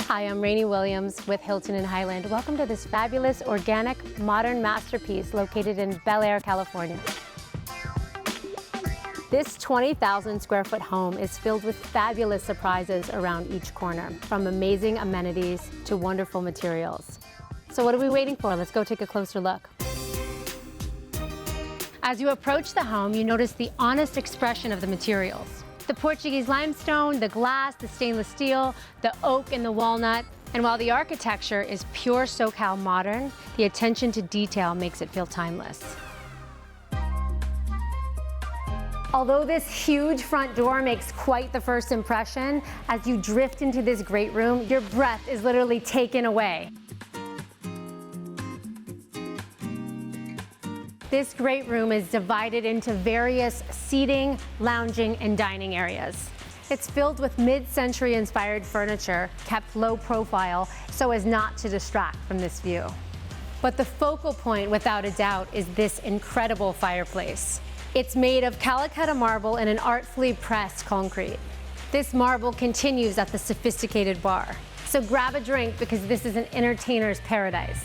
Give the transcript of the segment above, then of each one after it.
Hi, I'm Rayni Williams with Hilton in Highland. Welcome to this fabulous, organic, modern masterpiece located in Bel Aire, California. This 20,000 square foot home is filled with fabulous surprises around each corner, from amazing amenities to wonderful materials. So what are we waiting for? Let's go take a closer look. As you approach the home, you notice the honest expression of the materials. The Portuguese limestone, the glass, the stainless steel, the oak and the walnut. And while the architecture is pure SoCal modern, the attention to detail makes it feel timeless. Although this huge front door makes quite the first impression, as you drift into this great room, your breath is literally taken away. This great room is divided into various seating, lounging, and dining areas. It's filled with mid-century inspired furniture, kept low profile so as not to distract from this view. But the focal point, without a doubt, is this incredible fireplace. It's made of Calcutta marble and an artfully pressed concrete. This marble continues at the sophisticated bar. So grab a drink because this is an entertainer's paradise.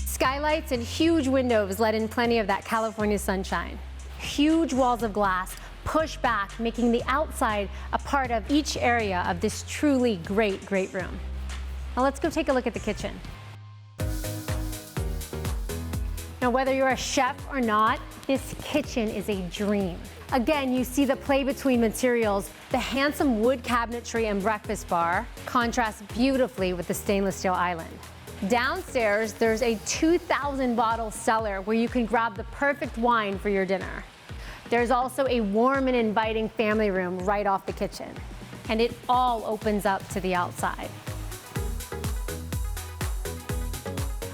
Skylights and huge windows let in plenty of that California sunshine. Huge walls of glass push back, making the outside a part of each area of this truly great room. Now let's go take a look at the kitchen. Now, whether you're a chef or not, this kitchen is a dream. Again, you see the play between materials. The handsome wood cabinetry and breakfast bar contrast beautifully with the stainless steel island. Downstairs, there's a 2,000 bottle cellar where you can grab the perfect wine for your dinner. There's also a warm and inviting family room right off the kitchen. And it all opens up to the outside.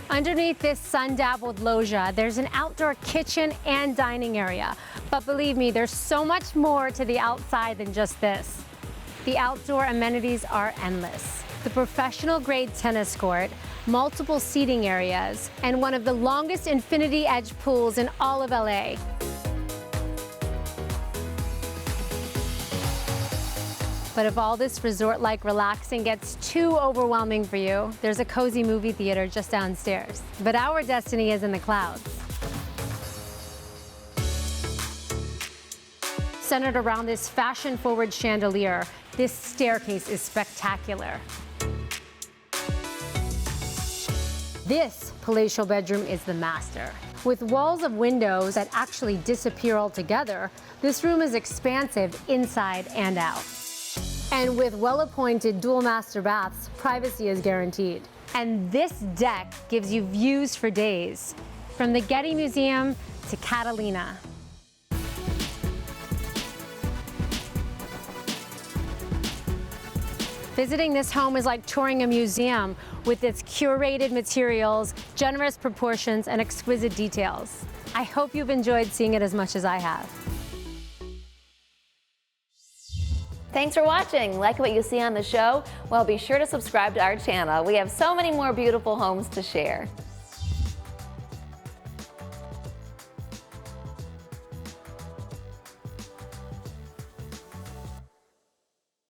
Underneath this sun-dabbled loggia, there's an outdoor kitchen and dining area. But believe me, there's so much more to the outside than just this. The outdoor amenities are endless. The professional-grade tennis court, multiple seating areas, and one of the longest infinity edge pools in all of LA. But if all this resort-like relaxing gets too overwhelming for you, there's a cozy movie theater just downstairs. But our destiny is in the clouds. Centered around this fashion-forward chandelier, this staircase is spectacular. This palatial bedroom is the master. With walls of windows that actually disappear altogether, this room is expansive inside and out. And with well-appointed dual master baths, privacy is guaranteed. And this deck gives you views for days, from the Getty Museum to Catalina. Visiting this home is like touring a museum with its curated materials, generous proportions, and exquisite details. I hope you've enjoyed seeing it as much as I have. Thanks for watching. Like what you see on the show? Well, be sure to subscribe to our channel. We have so many more beautiful homes to share.